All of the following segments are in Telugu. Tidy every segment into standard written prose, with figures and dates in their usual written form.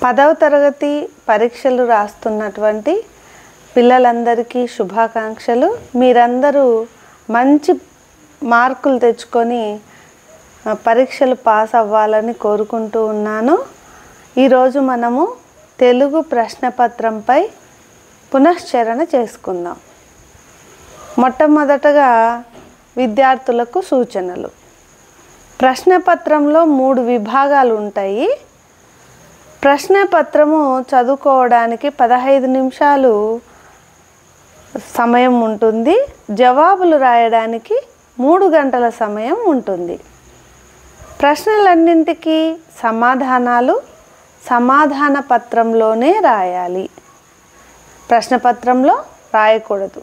10వ తరగతి పరీక్షలు రాస్తున్నటువంటి పిల్లలందరికీ శుభాకాంక్షలు. మీరందరూ మంచి మార్కులు తెచ్చుకొని పరీక్షలు పాస్ అవ్వాలని కోరుకుంటూ ఉన్నాను. ఈరోజు మనము తెలుగు ప్రశ్నపత్రంపై పునశ్చరణ చేసుకుందాం. మొట్టమొదటగా విద్యార్థులకు సూచనలు. ప్రశ్నపత్రంలో 3 విభాగాలు ఉంటాయి. ప్రశ్నపత్రము చదువుకోవడానికి 15 నిమిషాలు సమయం ఉంటుంది. జవాబులు రాయడానికి 3 గంటల సమయం ఉంటుంది. ప్రశ్నలన్నింటికీ సమాధానాలు సమాధాన పత్రంలోనే రాయాలి. ప్రశ్నపత్రంలో రాయకూడదు.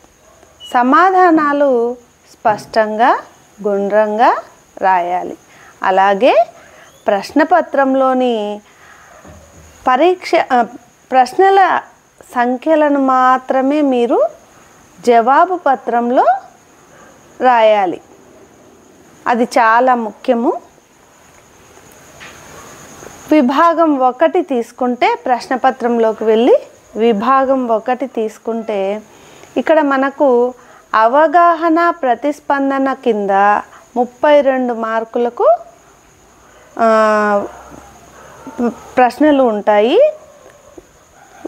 సమాధానాలు స్పష్టంగా గుండ్రంగా రాయాలి. అలాగే ప్రశ్నపత్రంలోని ప్రశ్నల సంఖ్యలను మాత్రమే మీరు జవాబు పత్రంలో రాయాలి. అది చాలా ముఖ్యము. విభాగం 1 తీసుకుంటే, ప్రశ్నపత్రంలోకి వెళ్ళి విభాగం 1 తీసుకుంటే ఇక్కడ మనకు అవగాహన ప్రతిస్పందన కింద 32 మార్కులకు ప్రశ్నలు ఉంటాయి.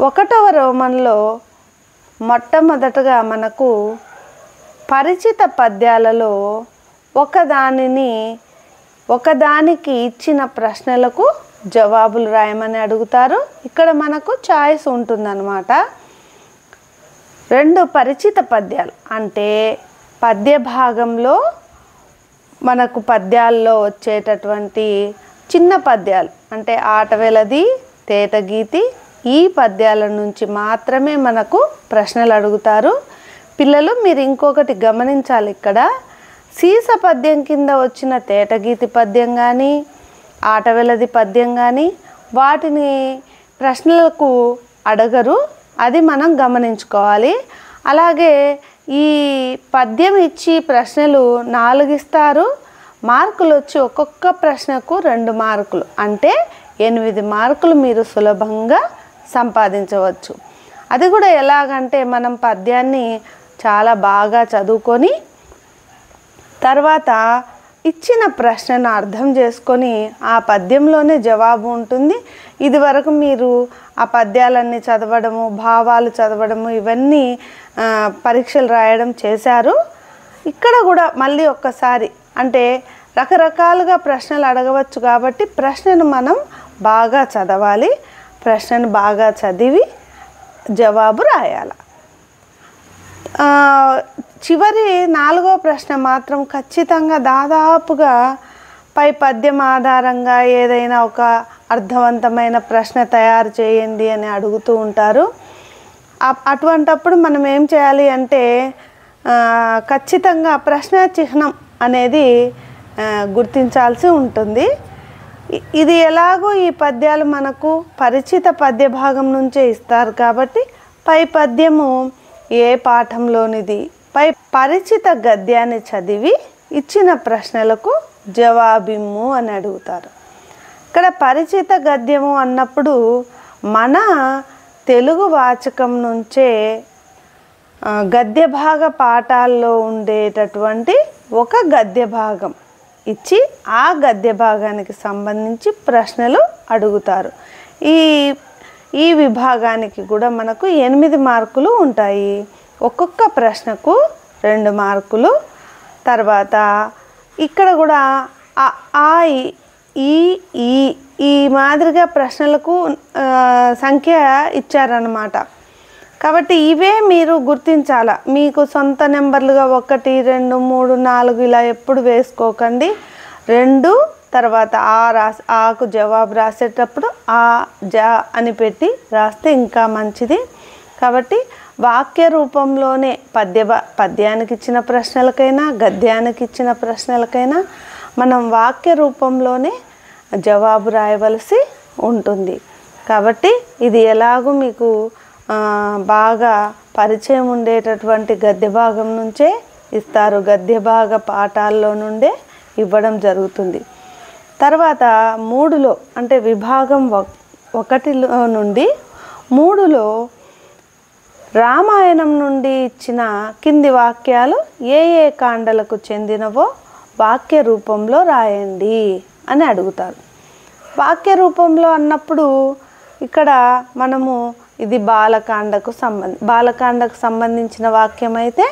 1వ రోమన్లో మొట్టమొదటగా మనకు పరిచిత పద్యాలలో ఒకదానికి ఇచ్చిన ప్రశ్నలకు జవాబులు రాయమని అడుగుతారు. ఇక్కడ మనకు చాయిస్ ఉంటుందన్నమాట. 2 పరిచిత పద్యాలు అంటే పద్య భాగంలో మనకు పద్యాల్లో వచ్చేటటువంటి చిన్న పద్యాలు అంటే ఆటవెలది, తేటగీతి, ఈ పద్యాల నుంచి మాత్రమే మనకు ప్రశ్నలు అడుగుతారు. పిల్లలు మీరు ఇంకొకటి గమనించాలి. ఇక్కడ సీస పద్యం కింద వచ్చిన తేటగీతి పద్యం కానీ ఆటవెలది పద్యం కానీ వాటిని ప్రశ్నలకు అడగరు. అది మనం గమనించుకోవాలి. అలాగే ఈ పద్యం ఇచ్చి ప్రశ్నలు 4 ఇస్తారు. మార్కులు వచ్చి ఒక్కొక్క ప్రశ్నకు 2 మార్కులు అంటే 8 మార్కులు మీరు సులభంగా సంపాదించవచ్చు. అది కూడా ఎలాగంటే మనం పద్యాన్ని చాలా బాగా చదువుకొని తర్వాత ఇచ్చిన ప్రశ్నను అర్థం చేసుకొని ఆ పద్యంలోనే జవాబు ఉంటుంది. ఇది వరకు మీరు ఆ పద్యాలన్నీ చదవడము, భావాలు చదవడము, ఇవన్నీ పరీక్షలు రాయడం చేశారు. ఇక్కడ కూడా మళ్ళీ ఒక్కసారి అంటే రకరకాలుగా ప్రశ్నలు అడగవచ్చు కాబట్టి ప్రశ్నను మనం బాగా చదవాలి. ప్రశ్నను బాగా చదివి జవాబు రాయాలి. చివరి 4వ ప్రశ్న మాత్రం ఖచ్చితంగా దాదాపుగా పై పద్యం ఆధారంగా ఏదైనా ఒక అర్థవంతమైన ప్రశ్న తయారు చేయండి అని అడుగుతూ ఉంటారు. అటువంటప్పుడు మనం ఏం చేయాలి అంటే ఖచ్చితంగా ప్రశ్న చిహ్నం అనేది గుర్తించాల్సి ఉంటుంది. ఇది ఎలాగో ఈ పద్యాలు మనకు పరిచిత పద్య భాగం నుంచే ఇస్తారు కాబట్టి పై పద్యము ఏ పాఠంలోనిది, పై పరిచిత గద్యాన్ని చదివి ఇచ్చిన ప్రశ్నలకు జవాబిమ్ము అని అడుగుతారు. ఇక్కడ పరిచిత గద్యము అన్నప్పుడు మన తెలుగు వాచకం నుంచే గద్య భాగ పాఠాల్లో ఉండేటటువంటి ఒక గద్య భాగం ఇచ్చి ఆ గద్య భాగానికి సంబంధించి ప్రశ్నలు అడుగుతారు. ఈ విభాగానికి కూడా మనకు 8 మార్కులు ఉంటాయి. ఒక్కొక్క ప్రశ్నకు 2 మార్కులు. తర్వాత ఇక్కడ కూడా ఈ మాదిరిగా ప్రశ్నలకు సంఖ్య ఇచ్చారన్నమాట. కాబట్టి ఇవే మీరు గుర్తించాలా. మీకు సొంత నెంబర్లుగా 1, 2, 3, 4 ఇలా ఎప్పుడు వేసుకోకండి. 2 తర్వాత ఆకు జవాబు రాసేటప్పుడు జ అని పెట్టి రాస్తే ఇంకా మంచిది. కాబట్టి వాక్య రూపంలోనే పద్యానికి ఇచ్చిన ప్రశ్నలకైనా గద్యానికి ఇచ్చిన ప్రశ్నలకైనా మనం వాక్య రూపంలోనే జవాబు రాయవలసి ఉంటుంది. కాబట్టి ఇది ఎలాగూ మీకు బాగా పరిచయం ఉండేటటువంటి గద్య భాగం నుంచే ఇస్తారు. గద్య భాగ పాఠాల్లో నుండే ఇవ్వడం జరుగుతుంది. తర్వాత 3లో అంటే విభాగం 1 నుండి 3లో రామాయణం నుండి ఇచ్చిన కింది వాక్యాలు ఏ ఏ కాండలకు చెందినవో వాక్య రూపంలో రాయండి అని అడుగుతారు. వాక్య రూపంలో అన్నప్పుడు ఇక్కడ మనము ఇది బాలకాండకు సంబంధించిన వాక్యం అయితే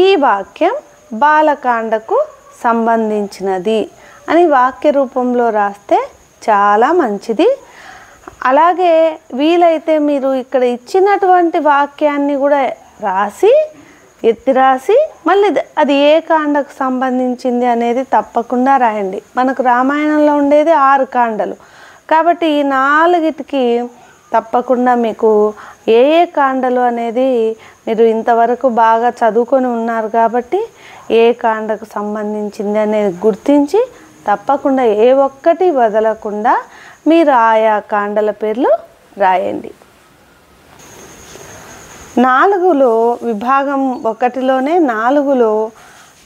ఈ వాక్యం బాలకాండకు సంబంధించినది అని వాక్య రూపంలో రాస్తే చాలా మంచిది. అలాగే వీలైతే మీరు ఇక్కడ ఇచ్చినటువంటి వాక్యాన్ని కూడా ఎత్తి రాసి మళ్ళీ అది ఏ కాండకు సంబంధించింది అనేది తప్పకుండా రాయండి. మనకు రామాయణంలో ఉండేది 6 కాండలు కాబట్టి ఈ 4టికి తప్పకుండా మీకు ఏ ఏ కాండలు అనేది మీరు ఇంతవరకు బాగా చదువుకొని ఉన్నారు కాబట్టి ఏ కాండకు సంబంధించింది అనేది గుర్తించి తప్పకుండా ఏ ఒక్కటి వదలకుండా మీరు ఆయా కాండల పేర్లు రాయండి. 4లో విభాగం 1లోనే 4లో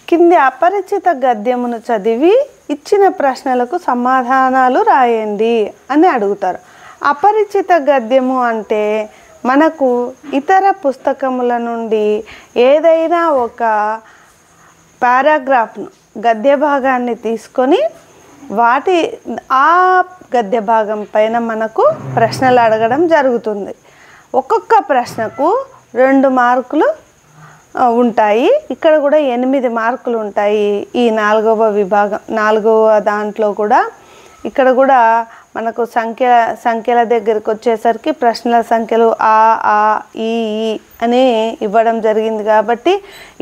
కింది అపరిచిత గద్యమును చదివి ఇచ్చిన ప్రశ్నలకు సమాధానాలు రాయండి అని అడుగుతారు. అపరిచిత గద్యము అంటే మనకు ఇతర పుస్తకముల నుండి ఏదైనా ఒక పారాగ్రాఫ్ను గద్య భాగాన్ని తీసుకొని ఆ గద్య భాగం పైన మనకు ప్రశ్నలు అడగడం జరుగుతుంది. ఒక్కొక్క ప్రశ్నకు 2 మార్కులు ఉంటాయి. ఇక్కడ కూడా 8 మార్కులు ఉంటాయి. ఈ 4వ దాంట్లో కూడా ఇక్కడ కూడా మనకు సంఖ్యల దగ్గరికి వచ్చేసరికి ప్రశ్నల సంఖ్యలు ఆ ఈ అని ఇవ్వడం జరిగింది కాబట్టి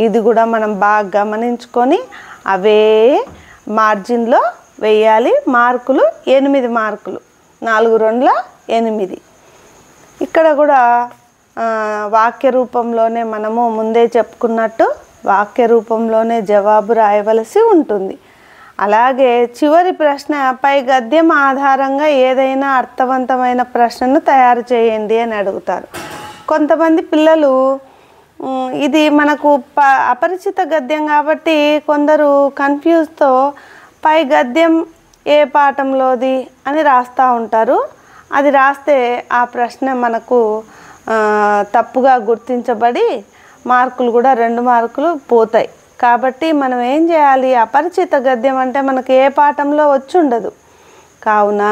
ఇది కూడా మనం బాగా గమనించుకొని అవే మార్జిన్లో వేయాలి. మార్కులు 8 మార్కులు, 4 2 8. ఇక్కడ కూడా వాక్య రూపంలోనే మనము ముందే చెప్పుకున్నట్టు వాక్య రూపంలోనే జవాబు రాయవలసి ఉంటుంది. అలాగే చివరి ప్రశ్న పై గద్యం ఆధారంగా ఏదైనా అర్థవంతమైన ప్రశ్నను తయారు చేయండి అని అడుగుతారు. కొంతమంది పిల్లలు ఇది మనకు అపరిచిత గద్యం కాబట్టి కొందరు కన్ఫ్యూజ్తో పై గద్యం ఏ పాఠంలోది అని రాస్తూ ఉంటారు. అది రాస్తే ఆ ప్రశ్న మనకు తప్పుగా గుర్తించబడి మార్కులు కూడా 2 మార్కులు పోతాయి. కాబట్టి మనం ఏం చేయాలి, అపరిచిత గద్యం అంటే మనకు ఏ పాఠంలో వచ్చి ఉండదు కావున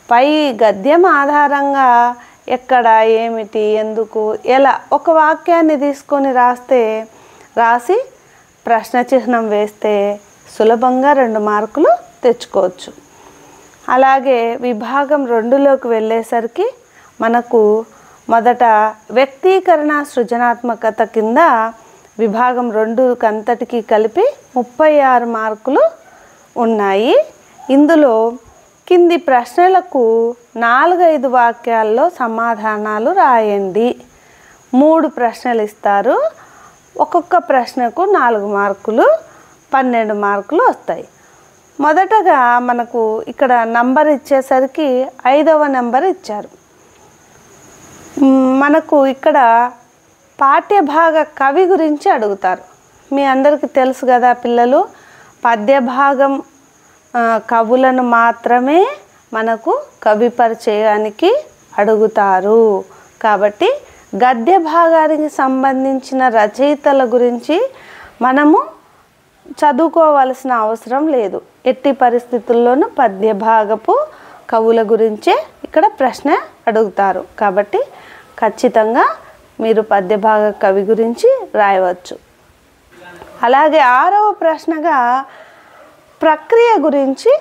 పై గద్యం ఆధారంగా ఎక్కడ ఏమిటి ఎందుకు ఎలా ఒక వాక్యాన్ని తీసుకొని రాసి ప్రశ్న చిహ్నం వేస్తే సులభంగా 2 మార్కులు తెచ్చుకోవచ్చు. అలాగే విభాగం 2లోకి వెళ్ళేసరికి మనకు మొదట వ్యక్తీకరణ సృజనాత్మకత కింద విభాగం 2 కలిపి 36 మార్కులు ఉన్నాయి. ఇందులో కింది ప్రశ్నలకు 4-5 వాక్యాల్లో సమాధానాలు రాయండి. 3 ప్రశ్నలు ఇస్తారు. ఒక్కొక్క ప్రశ్నకు 4 మార్కులు, 12 మార్కులు వస్తాయి. మొదటగా మనకు ఇక్కడ నంబర్ ఇచ్చేసరికి 5వ నెంబర్ ఇచ్చారు. మనకు ఇక్కడ పాఠ్యభాగ కవి గురించి అడుగుతారు. మీ అందరికీ తెలుసు కదా పిల్లలు, పద్యభాగం కవులను మాత్రమే మనకు కవి పరిచయానికి అడుగుతారు. కాబట్టి గద్య భాగానికి సంబంధించిన రచయితల గురించి మనము చదువుకోవాల్సిన అవసరం లేదు. ఎట్టి పరిస్థితుల్లోనూ పద్యభాగపు కవుల గురించే ఇక్కడ ప్రశ్న అడుగుతారు. కాబట్టి ఖచ్చితంగా మీరు పద్యభాగ కవి గురించి రాయవచ్చు. అలాగే 6వ ప్రశ్నగా ప్రక్రియ గురించి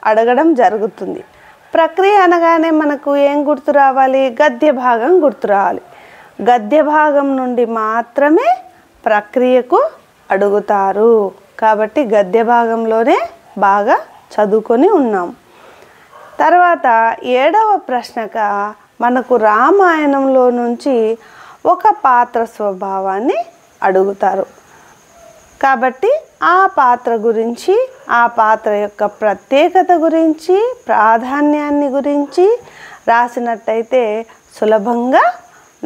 అడగడం జరుగుతుంది. ప్రక్రియ అనగానే మనకు ఏం గుర్తు రావాలి, గద్య భాగం గుర్తు రావాలి. గద్య భాగం నుండి మాత్రమే ప్రక్రియకు అడుగుతారు. కాబట్టి గద్య భాగంలోనే బాగా చదువుకొని ఉన్నాం. తర్వాత 7వ ప్రశ్నగా మనకు రామాయణంలో నుంచి ఒక పాత్ర స్వభావాన్ని అడుగుతారు. కాబట్టి ఆ పాత్ర గురించి, ఆ పాత్ర యొక్క ప్రత్యేకత గురించి, ప్రాధాన్యాన్ని గురించి రాసినట్టయితే సులభంగా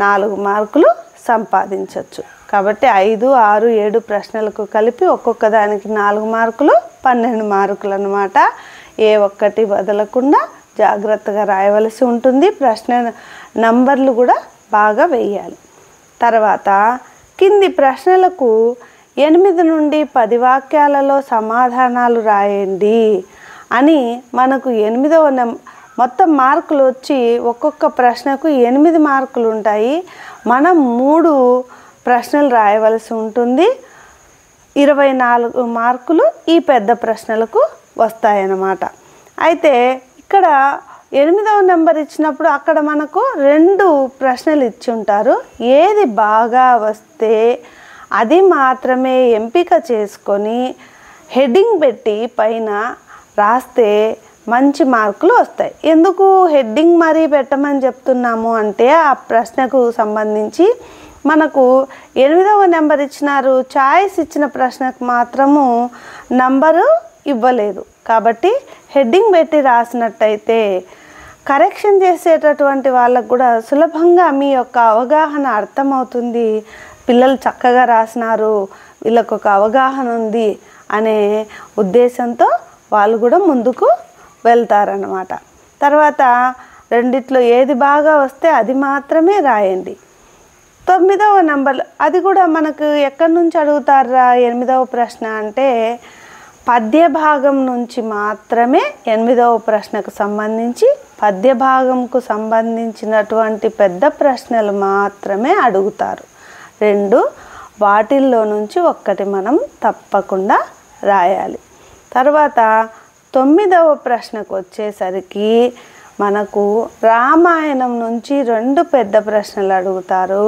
4 మార్కులు సంపాదించవచ్చు. కాబట్టి 5, 6, 7 ప్రశ్నలకు కలిపి ఒక్కొక్క దానికి 4 మార్కులు, 12 మార్కులు అన్నమాట. ఏ ఒక్కటి వదలకుండా జాగ్రత్తగా రాయవలసి ఉంటుంది. ప్రశ్న నంబర్లు కూడా బాగా వేయాలి. తర్వాత కింది ప్రశ్నలకు 8 నుండి 10 వాక్యాలలో సమాధానాలు రాయండి అని మనకు 8వ మొత్తం మార్కులు వచ్చి ఒక్కొక్క ప్రశ్నకు 8 మార్కులు ఉంటాయి. మనం 3 ప్రశ్నలు రాయవలసి ఉంటుంది. 24 మార్కులు ఈ పెద్ద ప్రశ్నలకు వస్తాయన్నమాట. అయితే ఇక్కడ 8వ నెంబర్ ఇచ్చినప్పుడు అక్కడ మనకు 2 ప్రశ్నలు ఇచ్చి ఉంటారు. ఏది బాగా వస్తే అది మాత్రమే ఎంపిక చేసుకొని హెడ్డింగ్ పెట్టి పైన రాస్తే మంచి మార్కులు వస్తాయి. ఎందుకు హెడ్డింగ్ మరీ పెట్టమని చెప్తున్నాము అంటే ఆ ప్రశ్నకు సంబంధించి మనకు 8వ నెంబర్ ఇచ్చినారు, చాయిస్ ఇచ్చిన ప్రశ్నకు మాత్రము నంబరు ఇవ్వలేదు. కాబట్టి హెడ్డింగ్ పెట్టి రాసినట్టయితే కరెక్షన్ చేసేటటువంటి వాళ్ళకు కూడా సులభంగా మీ యొక్క అవగాహన అర్థమవుతుంది. పిల్లలు చక్కగా రాసినారు, వీళ్ళకు ఒక అవగాహన ఉంది అనే ఉద్దేశంతో వాళ్ళు కూడా ముందుకు వెళ్తారన్నమాట. తర్వాత రెండిట్లో ఏది బాగా వస్తే అది మాత్రమే రాయండి. 9వ నెంబర్ అది కూడా మనకు ఎక్కడి నుంచి అడుగుతారా 8వ ప్రశ్న అంటే పద్య భాగం నుంచి మాత్రమే 8వ ప్రశ్నకు సంబంధించి పద్య భాగంకు సంబంధించినటువంటి పెద్ద ప్రశ్నలు మాత్రమే అడుగుతారు. 2 వాటిల్లో నుంచి ఒక్కటి మనం తప్పకుండా రాయాలి. తర్వాత 9వ ప్రశ్నకు వచ్చేసరికి మనకు రామాయణం నుంచి 2 పెద్ద ప్రశ్నలు అడుగుతారు.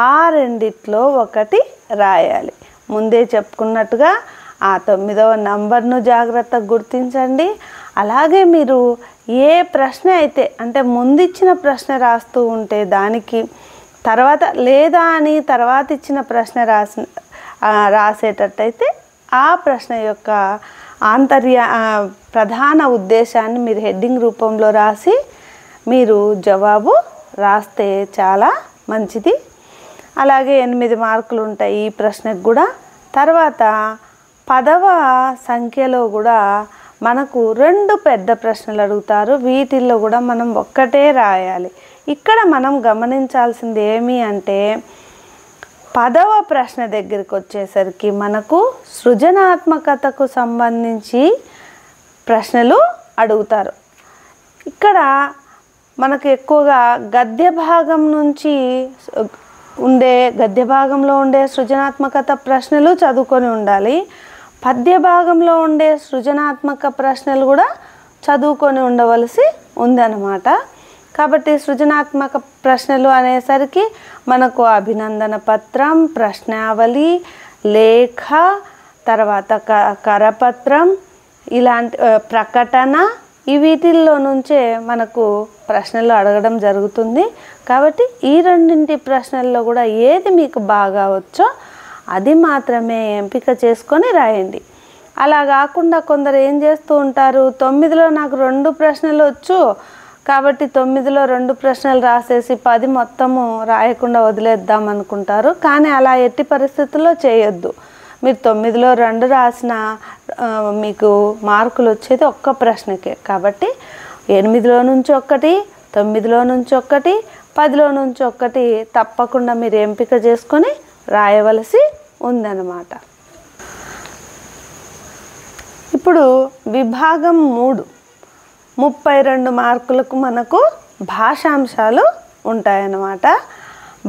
ఆ రెండిట్లో ఒకటి రాయాలి. ముందే చెప్పుకున్నట్టుగా ఆ 9వ నంబర్ను జాగ్రత్తగా గుర్తించండి. అలాగే మీరు ఏ ప్రశ్న అయితే అంటే ముందిచ్చిన ప్రశ్న రాస్తూ ఉంటే దానికి తర్వాత లేదా అని తర్వాత ఇచ్చిన ప్రశ్న రాసేటట్టయితే ఆ ప్రశ్న యొక్క ప్రధాన ఉద్దేశాన్ని మీరు హెడ్డింగ్ రూపంలో రాసి మీరు జవాబు రాస్తే చాలా మంచిది. అలాగే 8 మార్కులు ఉంటాయి ఈ ప్రశ్నకు కూడా. తర్వాత 10వ సంఖ్యలో కూడా మనకు 2 పెద్ద ప్రశ్నలు అడుగుతారు. వీటిల్లో కూడా మనం ఒక్కటే రాయాలి. ఇక్కడ మనం గమనించాల్సింది ఏమి అంటే 10వ ప్రశ్న దగ్గరికి వచ్చేసరికి మనకు సృజనాత్మకతకు సంబంధించి ప్రశ్నలు అడుగుతారు. ఇక్కడ మనకు ఎక్కువగా గద్య భాగంలో ఉండే సృజనాత్మకత ప్రశ్నలు చదువుకొని ఉండాలి. పద్య భాగంలో ఉండే సృజనాత్మక ప్రశ్నలు కూడా చదువుకొని ఉండవలసి ఉందన్నమాట. కాబట్టి సృజనాత్మక ప్రశ్నలు అనేసరికి మనకు అభినందన పత్రం, ప్రశ్నావళి, లేఖ, తర్వాత కరపత్రం, ఇలాంటి ప్రకటన, వీటిల్లో నుంచే మనకు ప్రశ్నలు అడగడం జరుగుతుంది. కాబట్టి ఈ రెండింటి ప్రశ్నల్లో కూడా ఏది మీకు బాగా వచ్చో అది మాత్రమే ఎంపిక చేసుకొని రాయండి. అలా కాకుండా కొందరు ఏం చేస్తూ ఉంటారు, 9లో నాకు 2 ప్రశ్నలు వచ్చు కాబట్టి 9లో 2 ప్రశ్నలు రాసేసి 10 మొత్తము రాయకుండా వదిలేద్దాం అనుకుంటారు. కానీ అలా ఎట్టి పరిస్థితుల్లో చేయొద్దు. మీరు 9లో 2 రాసిన మీకు మార్కులు వచ్చేది ఒక్క ప్రశ్నకే. కాబట్టి 8లో నుంచి 1, 9లో నుంచి 1, 10లో నుంచి 1 తప్పకుండా మీరు ఎంపిక చేసుకొని రాయవలసి ఉందన్నమాట. ఇప్పుడు విభాగం 3 32 మార్కులకు మనకు భాషాంశాలు ఉంటాయన్నమాట.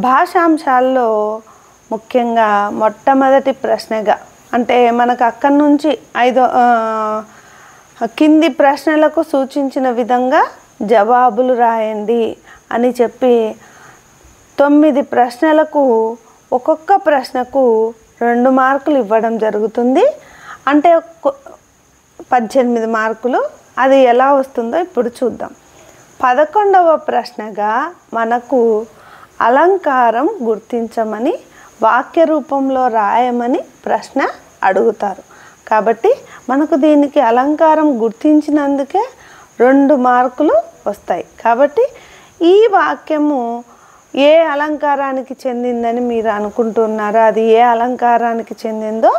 భాషాంశాల్లో ముఖ్యంగా మొట్టమొదటి ప్రశ్నగా అంటే మనకు అక్కడి నుంచి 5 కింది ప్రశ్నలకు సూచించిన విధంగా జవాబులు రాయండి అని చెప్పి 9 ప్రశ్నలకు ఒక్కొక్క ప్రశ్నకు 2 మార్కులు ఇవ్వడం జరుగుతుంది. అంటే 18 మార్కులు. అది ఎలా వస్తుందో ఇప్పుడు చూద్దాం. 11వ ప్రశ్నగా మనకు అలంకారం గుర్తించమని వాక్య రూపంలో రాయమని ప్రశ్న అడుగుతారు. కాబట్టి మనకు దీనికి అలంకారం గుర్తించినందుకే 2 మార్కులు వస్తాయి. కాబట్టి ఈ వాక్యము ఏ అలంకారానికి చెందిందని మీరు అనుకుంటున్నారో అది ఏ అలంకారానికి చెందిందో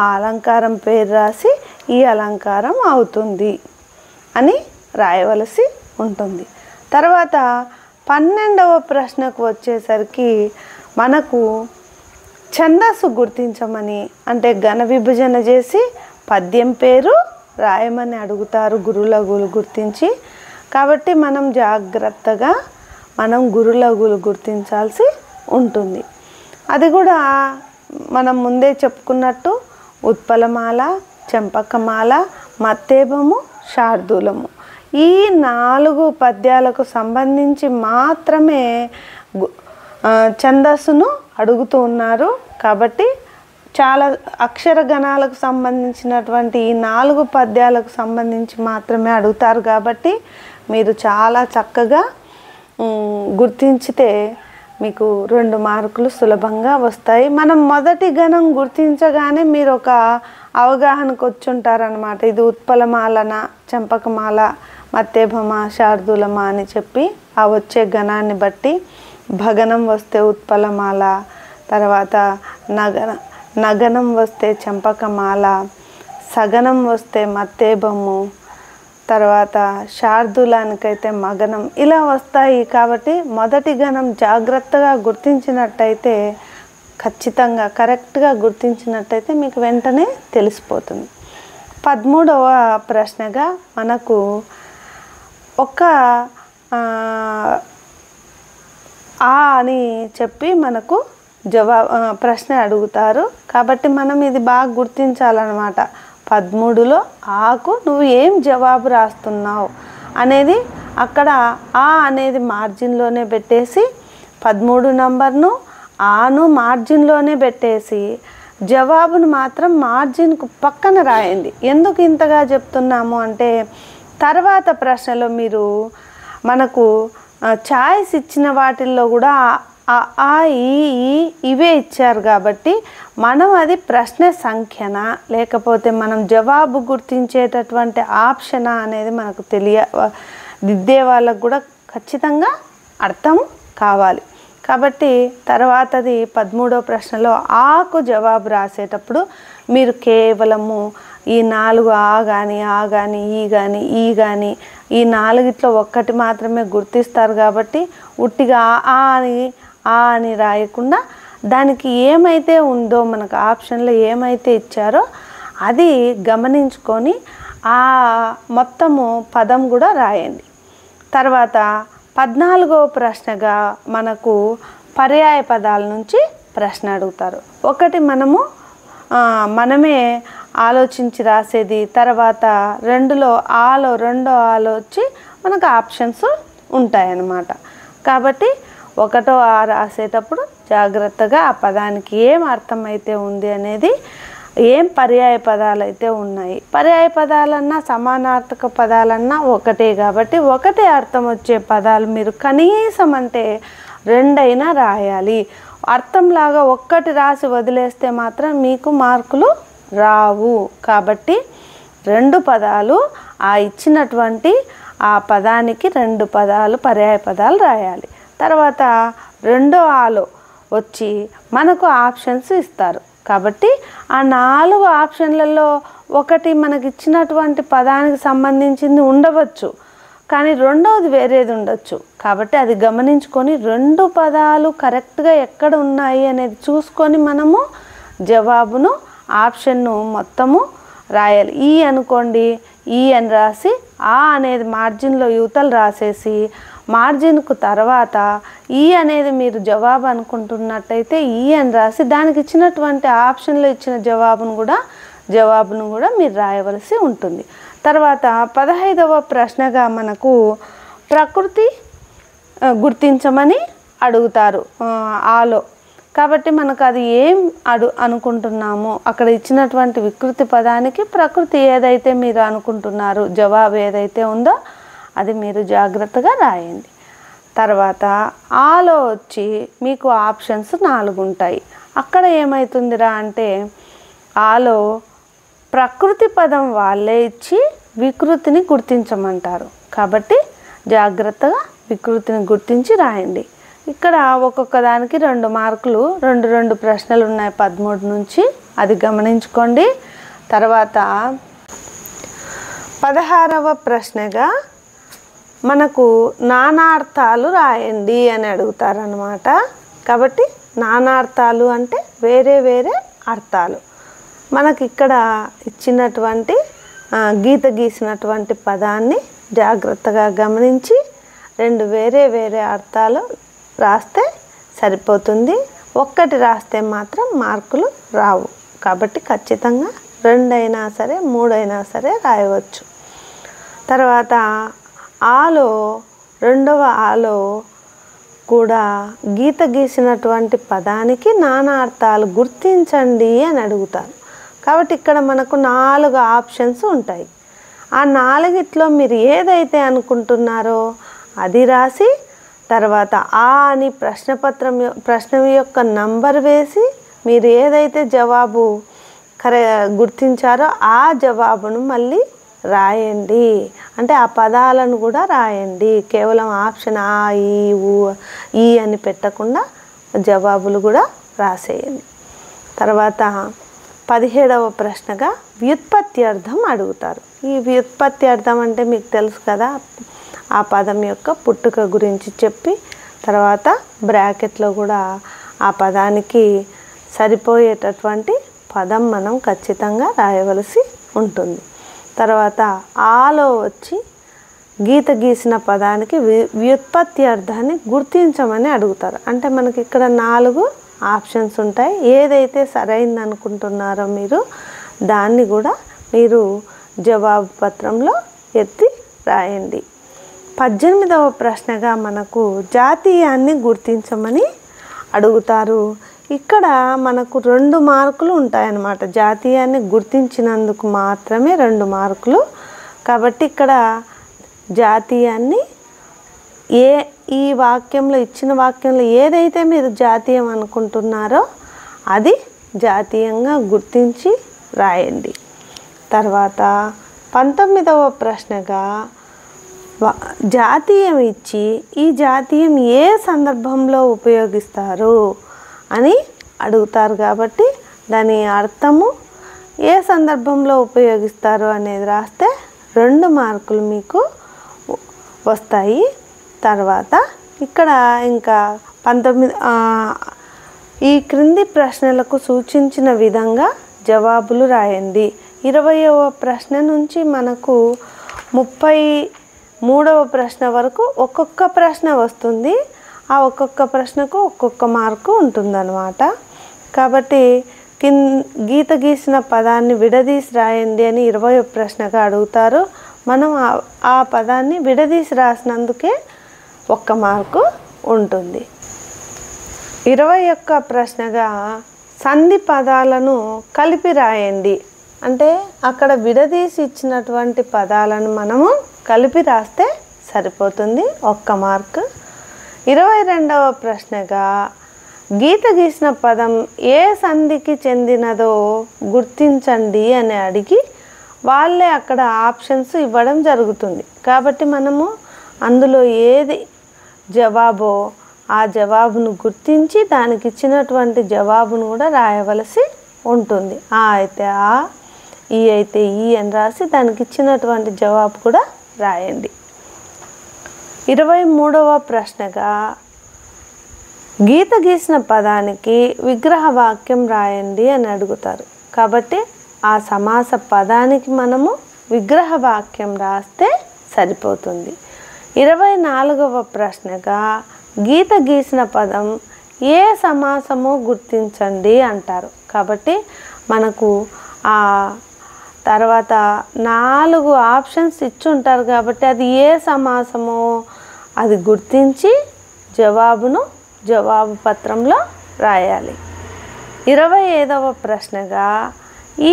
ఆ అలంకారం పేరు రాసి ఈ అలంకారం అవుతుంది అని రాయవలసి ఉంటుంది. తర్వాత 12వ ప్రశ్నకు వచ్చేసరికి మనకు ఛందస్సు గుర్తించమని, అంటే ఘన విభజన చేసి పద్యం పేరు రాయమని అడుగుతారు గురులఘువులు గుర్తించి. కాబట్టి మనం జాగ్రత్తగా గురులఘువులు గుర్తించాల్సి ఉంటుంది. అది కూడా మనం ముందే చెప్పుకున్నట్టు ఉత్పలమాల, చంపకమాల, మత్తేభము, శార్దూలము ఈ 4 పద్యాలకు సంబంధించి మాత్రమే ఛందస్సును అడుగుతూ ఉన్నారు. కాబట్టి చాలా అక్షర గణాలకు సంబంధించినటువంటి ఈ 4 పద్యాలకు సంబంధించి మాత్రమే అడుగుతారు. కాబట్టి మీరు చాలా చక్కగా గుర్తించితే మీకు 2 మార్కులు సులభంగా వస్తాయి. మనం మొదటి గణం గుర్తించగానే మీరు ఒక అవగాహనకు వచ్చుంటారనమాట. ఇది ఉత్పలమాలన, చంపకమాల, మత్తేభమ, శార్దూలమ అని చెప్పి ఆ వచ్చే గణాన్ని బట్టి భగనం వస్తే ఉత్పలమాల, తర్వాత నగనం వస్తే చంపకమాల, సగనం వస్తే మత్తేభము, తర్వాత శార్దూలానికైతే మగనం, ఇలా వస్తాయి. కాబట్టి మొదటి గణం జాగ్రత్తగా గుర్తించినట్టయితే, ఖచ్చితంగా కరెక్ట్గా గుర్తించినట్టయితే మీకు వెంటనే తెలిసిపోతుంది. 13వ ప్రశ్నగా మనకు ఒక అని చెప్పి మనకు ప్రశ్న అడుగుతారు. కాబట్టి మనం ఇది బాగా గుర్తించాలన్నమాట. 13లో ఆకు నువ్వు ఏం జవాబు రాస్తున్నావు అనేది అక్కడ అనేది మార్జిన్లోనే పెట్టేసి 13 నంబర్ను ఆను మార్జిన్లోనే పెట్టేసి జవాబును మాత్రం మార్జిన్కు పక్కన రాయండి. ఎందుకు ఇంతగా చెప్తున్నాము అంటే, తర్వాత ప్రశ్నలో మీరు మనకు చాయిస్ ఇచ్చిన వాటిల్లో కూడా ఇవే ఇచ్చారు. కాబట్టి మనం అది ప్రశ్న సంఖ్యనా లేకపోతే మనం జవాబు గుర్తించేటటువంటి ఆప్షనా అనేది మనకు దిద్దే వాళ్ళకు కూడా ఖచ్చితంగా అర్థం కావాలి. కాబట్టి తర్వాతది 13వ ప్రశ్నలో ఆకు జవాబు రాసేటప్పుడు మీరు కేవలము ఈ 4 కానీ ఈ కానీ ఈ 4 ఒక్కటి మాత్రమే గుర్తిస్తారు. కాబట్టి ఉట్టిగా అని రాయకుండా దానికి ఏమైతే ఉందో మనకు ఆప్షన్లో ఏమైతే ఇచ్చారో అది గమనించుకొని ఆ మొత్తము పదం కూడా రాయండి. తర్వాత 14వ ప్రశ్నగా మనకు పర్యాయ పదాల నుంచి ప్రశ్న అడుగుతారు. ఒకటి మనమే ఆలోచించి రాసేది, తర్వాత 2లో రెండో ఆలో వచ్చి మనకు ఆప్షన్స్ ఉంటాయన్నమాట. కాబట్టి 1వ రాసేటప్పుడు జాగ్రత్తగా ఆ పదానికి ఏం అర్థమైతే ఉంది అనేది, ఏం పర్యాయ పదాలు అయితే ఉన్నాయి, పర్యాయ పదాలన్నా సమానార్థక పదాలన్నా ఒకటే. కాబట్టి ఒకటే అర్థం వచ్చే పదాలు మీరు కనీసం అంటే 2 అయినా రాయాలి. అర్థంలాగా ఒక్కటి రాసి వదిలేస్తే మాత్రం మీకు మార్కులు రావు. కాబట్టి 2 పదాలు ఇచ్చినటువంటి ఆ పదానికి 2 పదాలు పర్యాయ పదాలు రాయాలి. తర్వాత 2వ ఆలో వచ్చి మనకు ఆప్షన్స్ ఇస్తారు. కాబట్టి ఆ 4 ఆప్షన్లలో ఒకటి మనకి ఇచ్చినటువంటి పదానికి సంబంధించింది ఉండవచ్చు, కానీ రెండవది వేరేది ఉండొచ్చు. కాబట్టి అది గమనించుకొని 2 పదాలు కరెక్ట్గా ఎక్కడ ఉన్నాయి అనేది చూసుకొని మనము జవాబును ఆప్షన్ను మొత్తము రాయాలి. అనుకోండి, అని రాసి అనేది మార్జిన్లో యువతలు రాసేసి మార్జిన్కు తర్వాత అనేది మీరు జవాబు అనుకుంటున్నట్టయితే అని రాసి దానికి ఇచ్చినటువంటి ఆప్షన్లో ఇచ్చిన జవాబును కూడా మీరు రాయవలసి ఉంటుంది. తర్వాత 15వ ప్రశ్నగా మనకు ప్రకృతి గుర్తించమని అడుగుతారు ఆలో. కాబట్టి మనకు అది ఏం అనుకుంటున్నామో అక్కడ ఇచ్చినటువంటి వికృతి పదానికి ప్రకృతి ఏదైతే మీరు అనుకుంటున్నారో జవాబు ఏదైతే ఉందో అది మీరు జాగ్రత్తగా రాయండి. తర్వాత ఆలో వచ్చి మీకు ఆప్షన్స్ 4 ఉంటాయి. అక్కడ ఏమవుతుందిరా అంటే ఆలో ప్రకృతి పదం వాళ్ళే ఇచ్చి వికృతిని గుర్తించమంటారు. కాబట్టి జాగ్రత్తగా వికృతిని గుర్తించి రాయండి. ఇక్కడ ఒక్కొక్క దానికి 2 మార్కులు, 2 ప్రశ్నలు ఉన్నాయి 13 నుంచి, అది గమనించుకోండి. తర్వాత 16వ ప్రశ్నగా మనకు నానార్థాలు రాయండి అని అడుగుతారనమాట. కాబట్టి నానార్థాలు అంటే వేరే వేరే అర్థాలు. మనకి ఇక్కడ ఇచ్చినటువంటి గీత గీసినటువంటి పదాన్ని జాగ్రత్తగా గమనించి 2 వేరే వేరే అర్థాలు రాస్తే సరిపోతుంది. ఒక్కటి రాస్తే మాత్రం మార్కులు రావు. కాబట్టి ఖచ్చితంగా 2 అయినా సరే 3 అయినా సరే రాయవచ్చు. తర్వాత ఆలో రెండవ ఆలో కూడా గీత గీసినటువంటి పదానికి నానా అర్థాలు గుర్తించండి అని అడుగుతారు. కాబట్టి ఇక్కడ మనకు 4 ఆప్షన్స్ ఉంటాయి. ఆ 4ట్లో మీరు ఏదైతే అనుకుంటున్నారో అది రాసి తర్వాత ఆ అని ప్రశ్న యొక్క నంబర్ వేసి మీరు ఏదైతే జవాబు గుర్తించారో ఆ జవాబును మళ్ళీ రాయండి. అంటే ఆ పదాలను కూడా రాయండి. కేవలం ఆప్షన్ ఆ ఈ ఊ ఈ అని పెట్టకుండా జవాబులు కూడా రాసేయండి. తర్వాత 17వ ప్రశ్నగా వ్యుత్పత్తి అర్థం అడుగుతారు. ఈ వ్యుత్పత్తి అర్థం అంటే మీకు తెలుసు కదా, ఆ పదం యొక్క పుట్టుక గురించి చెప్పి తర్వాత బ్రాకెట్లో కూడా ఆ పదానికి సరిపోయేటటువంటి పదం మనం ఖచ్చితంగా రాయవలసి ఉంటుంది. తర్వాత ఆలో వచ్చి గీత గీసిన పదానికి వ్యుత్పత్తి అర్థాన్ని గుర్తించమని అడుగుతారు. అంటే మనకి ఇక్కడ 4 ఆప్షన్స్ ఉంటాయి. ఏదైతే సరైంది అనుకుంటున్నారో మీరు దాన్ని కూడా మీరు జవాబు పత్రంలో ఎత్తి రాయండి. 18వ ప్రశ్నగా మనకు జాతీయాన్ని గుర్తించమని అడుగుతారు. ఇక్కడ మనకు 2 మార్కులు ఉంటాయన్నమాట. జాతీయాన్ని గుర్తించినందుకు మాత్రమే 2 మార్కులు. కాబట్టి ఇక్కడ జాతీయాన్ని ఈ వాక్యంలో ఇచ్చిన వాక్యంలో ఏదైతే మీరు జాతీయం అనుకుంటున్నారో అది జాతీయంగా గుర్తించి రాయండి. తర్వాత 19వ ప్రశ్నగా జాతీయం ఇచ్చి ఈ జాతీయం ఏ సందర్భంలో ఉపయోగిస్తారు అని అడుగుతారు. కాబట్టి దాని అర్థము ఏ సందర్భంలో ఉపయోగిస్తారు అనేది రాస్తే 2 మార్కులు మీకు వస్తాయి. తర్వాత ఇక్కడ ఇంకా 19 ఈ క్రింది ప్రశ్నలకు సూచించిన విధంగా జవాబులు రాయండి. 20వ ప్రశ్న నుంచి మనకు 33వ ప్రశ్న వరకు ఒక్కొక్క ప్రశ్న వస్తుంది. ఆ ఒక్కొక్క ప్రశ్నకు ఒక్కొక్క మార్కు ఉంటుందన్నమాట. కాబట్టి గీత గీసిన పదాన్ని విడదీసి రాయండి అని 20వ ప్రశ్నగా అడుగుతారు. మనం ఆ పదాన్ని విడదీసి రాసినందుకే 1 మార్కు ఉంటుంది. 21వ ప్రశ్నగా సంధి పదాలను కలిపి రాయండి. అంటే అక్కడ విడదీసి ఇచ్చినటువంటి పదాలను మనము కలిపి రాస్తే సరిపోతుంది, 1 మార్కు. 22వ ప్రశ్నగా గీత గీసిన పదం ఏ సంధికి చెందినదో గుర్తించండి అని అడిగి వాళ్ళే అక్కడ ఆప్షన్స్ ఇవ్వడం జరుగుతుంది. కాబట్టి మనము అందులో ఏది జవాబో ఆ జవాబును గుర్తించి దానికి ఇచ్చినటువంటి జవాబును కూడా రాయవలసి ఉంటుంది. ఆ అయితే ఆ, ఈ అయితే ఈ అని రాసి దానికి ఇచ్చినటువంటి జవాబు కూడా రాయండి. 23వ ప్రశ్నగా గీత గీసిన పదానికి విగ్రహ వాక్యం రాయండి అని అడుగుతారు. కాబట్టి ఆ సమాస పదానికి మనము విగ్రహ వాక్యం రాస్తే సరిపోతుంది. 24వ ప్రశ్నగా గీత గీసిన పదం ఏ సమాసమో గుర్తించండి అంటారు. కాబట్టి మనకు ఆ తర్వాత 4 ఆప్షన్స్ ఇచ్చుంటారు. కాబట్టి అది ఏ సమాసమో అది గుర్తించి జవాబు పత్రంలో రాయాలి. 25వ ప్రశ్నగా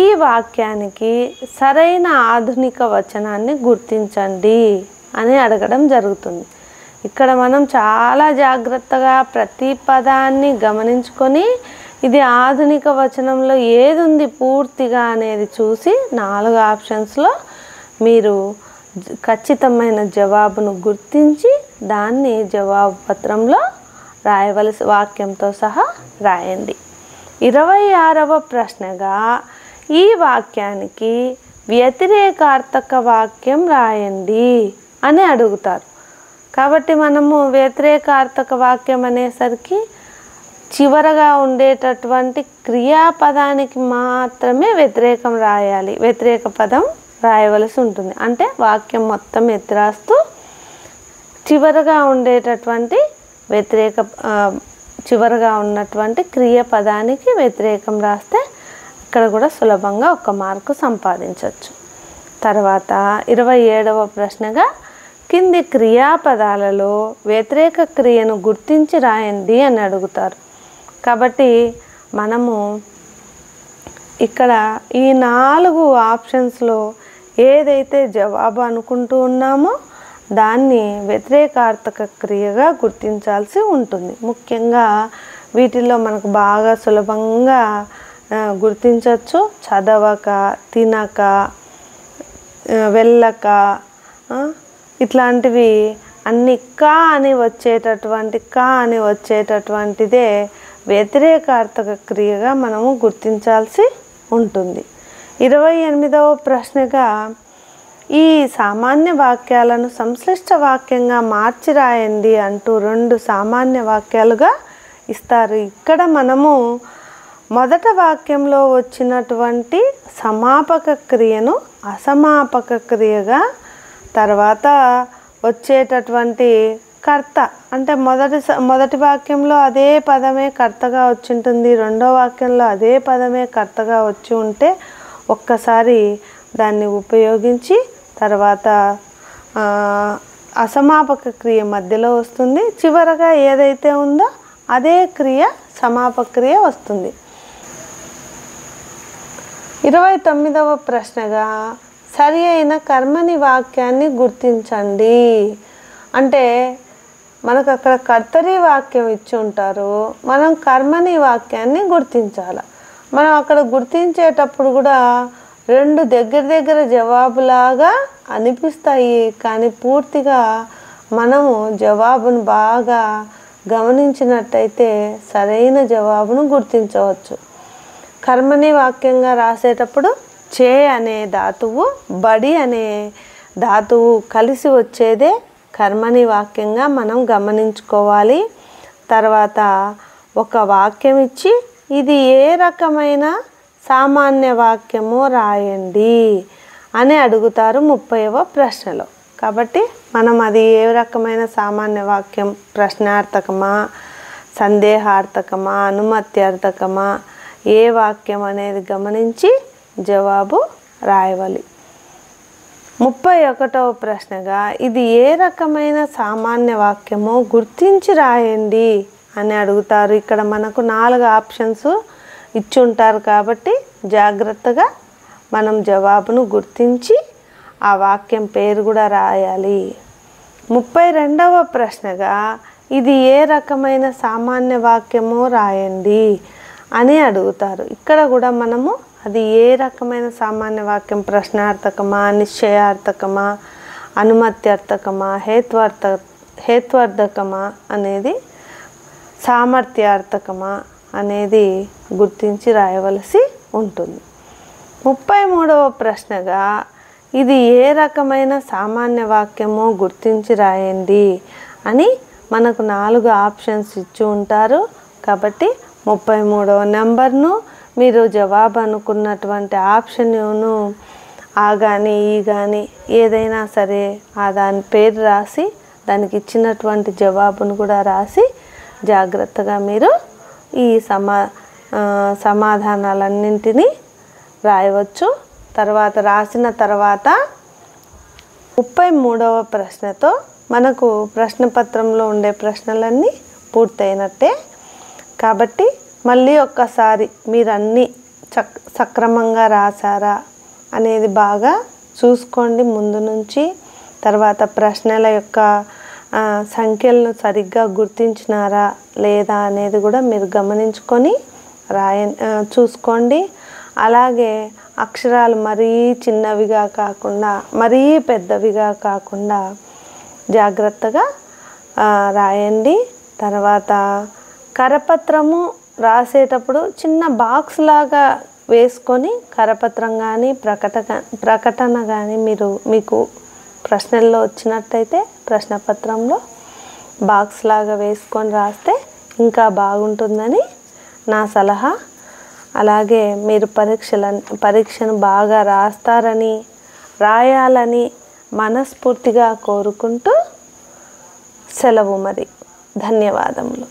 ఈ వాక్యానికి సరైన ఆధునిక వచనాన్ని గుర్తించండి అని అడగడం జరుగుతుంది. ఇక్కడ మనం చాలా జాగ్రత్తగా ప్రతి పదాన్ని గమనించుకొని ఇది ఆధునిక వచనంలో ఏది ఉంది పూర్తిగా అనేది చూసి 4 ఆప్షన్స్లో మీరు ఖచ్చితమైన జవాబును గుర్తించి దాన్ని జవాబు పత్రంలో రాయవలసి వాక్యంతో సహా రాయండి. 26వ ప్రశ్నగా ఈ వాక్యానికి వ్యతిరేకార్థక వాక్యం రాయండి అని అడుగుతారు. కాబట్టి మనము వ్యతిరేకార్థక వాక్యం అనేసరికి చివరగా ఉండేటటువంటి క్రియాపదానికి మాత్రమే వ్యతిరేకం రాయాలి, వ్యతిరేక పదం రాయవలసి ఉంటుంది. అంటే వాక్యం మొత్తం ఎత్తి రాస్తూ చివరగా ఉండేటటువంటి చివరగా ఉన్నటువంటి క్రియాపదానికి వ్యతిరేకం రాస్తే ఇక్కడ కూడా సులభంగా 1 మార్కు సంపాదించవచ్చు. తర్వాత 27వ ప్రశ్నగా కింది క్రియాపదాలలో వ్యతిరేక క్రియను గుర్తించి రాయండి అని అడుగుతారు. కాబట్టి మనము ఇక్కడ ఈ 4 ఆప్షన్స్లో ఏదైతే జవాబు అనుకుంటూ ఉన్నామో దాన్ని వ్యతిరేకార్థక క్రియగా గుర్తించాల్సి ఉంటుంది. ముఖ్యంగా వీటిల్లో మనకు బాగా సులభంగా గుర్తించవచ్చు. చదవక, తినక, వెళ్ళక ఇట్లాంటివి అన్ని కా అని వచ్చేటటువంటిదే వ్యతిరేకార్థక క్రియగా మనము గుర్తించాల్సి ఉంటుంది. 28వ ప్రశ్నగా ఈ సామాన్య వాక్యాలను సంశ్లిష్ట వాక్యంగా మార్చి రాయండి అంటూ 2 సామాన్య వాక్యాలుగా ఇస్తారు. ఇక్కడ మనము మొదట వాక్యంలో వచ్చినటువంటి సమాపక క్రియను అసమాపక క్రియగా, తర్వాత వచ్చేటటువంటి కర్త అంటే మొదటి వాక్యంలో అదే పదమే కర్తగా వచ్చి ఉంటుంది, రెండో వాక్యంలో అదే పదమే కర్తగా వచ్చి ఉంటే ఒక్కసారి దాన్ని ఉపయోగించి తర్వాత అసమాపక క్రియ మధ్యలో వస్తుంది, చివరగా ఏదైతే ఉందో అదే క్రియ సమాపక క్రియ వస్తుంది. 29వ ప్రశ్నగా సరి అయిన కర్మని వాక్యాన్ని గుర్తించండి. అంటే మనకు అక్కడ కర్తరి వాక్యం ఇచ్చి ఉంటారు, మనం కర్మని వాక్యాన్ని గుర్తించాలి. మనం అక్కడ గుర్తించేటప్పుడు కూడా 2 దగ్గర జవాబులాగా అనిపిస్తాయి, కానీ పూర్తిగా మనము జవాబును బాగా గమనించినట్టయితే సరైన జవాబును గుర్తించవచ్చు. కర్మని వాక్యంగా రాసేటప్పుడు చే అనే ధాతువు, బడి అనే ధాతువు కలిసి వచ్చేదే కర్మని వాక్యంగా మనం గమనించుకోవాలి. తర్వాత ఒక వాక్యం ఇచ్చి ఇది ఏ రకమైన సామాన్య వాక్యమో రాయండి అని అడుగుతారు 30వ ప్రశ్నలో. కాబట్టి మనం అది ఏ రకమైన సామాన్య వాక్యం, ప్రశ్నార్థకమా, సందేహార్థకమా, అనుమత్యార్థకమా, ఏ వాక్యం అనేది గమనించి జవాబు రాయవాలి. 31వ ప్రశ్నగా ఇది ఏ రకమైన సామాన్య వాక్యమో గుర్తించి రాయండి అని అడుగుతారు. ఇక్కడ మనకు 4 ఆప్షన్స్ ఇచ్చి ఉంటారు కాబట్టి జాగ్రత్తగా మనం జవాబును గుర్తించి ఆ వాక్యం పేరు కూడా రాయాలి. 32వ ప్రశ్నగా ఇది ఏ రకమైన సామాన్య వాక్యమో రాయండి అని అడుగుతారు. ఇక్కడ కూడా మనము అది ఏ రకమైన సామాన్య వాక్యం, ప్రశ్నార్థకమా, నిశ్చయార్థకమా, అనుమత్యార్థకమా, హేత్వార్థకమా అనేది, సామర్థ్యార్థకమా అనేది గుర్తించి రాయవలసి ఉంటుంది. 33వ ప్రశ్నగా ఇది ఏ రకమైన సామాన్య వాక్యమో గుర్తించి రాయండి అని మనకు 4 ఆప్షన్స్ ఇచ్చి ఉంటారు. కాబట్టి 33వ నెంబర్ను మీరు జవాబు అనుకున్నటువంటి ఆప్షన్ను ఆ కానీ ఈ కానీ ఏదైనా సరే దాని పేరు రాసి దానికి ఇచ్చినటువంటి జవాబును కూడా రాసి జాగ్రత్తగా మీరు ఈ సమాధానాలన్నింటినీ రాయవచ్చు. తర్వాత రాసిన తర్వాత 33వ ప్రశ్నతో మనకు ప్రశ్నపత్రంలో ఉండే ప్రశ్నలన్నీ పూర్తయినట్టే. కాబట్టి మళ్ళీ ఒక్కసారి మీరు అన్నీ సక్రమంగా రాశారా అనేది బాగా చూసుకోండి ముందు నుంచి. తర్వాత ప్రశ్నల యొక్క సంఖ్యలను సరిగ్గా గుర్తించినారా లేదా అనేది కూడా మీరు గమనించుకొని చూసుకోండి. అలాగే అక్షరాలు మరీ చిన్నవిగా కాకుండా మరీ పెద్దవిగా కాకుండా జాగ్రత్తగా రాయండి. తర్వాత కరపత్రము రాసేటప్పుడు చిన్న బాక్స్ లాగా వేసుకొని కరపత్రం కానీ ప్రకటన కానీ మీకు ప్రశ్నల్లో వచ్చినట్టయితే ప్రశ్నపత్రంలో బాక్స్ లాగా వేసుకొని రాస్తే ఇంకా బాగుంటుందని నా సలహా. అలాగే మీరు పరీక్షను బాగా రాయాలని మనస్ఫూర్తిగా కోరుకుంటూ సెలవు మరి. ధన్యవాదములు.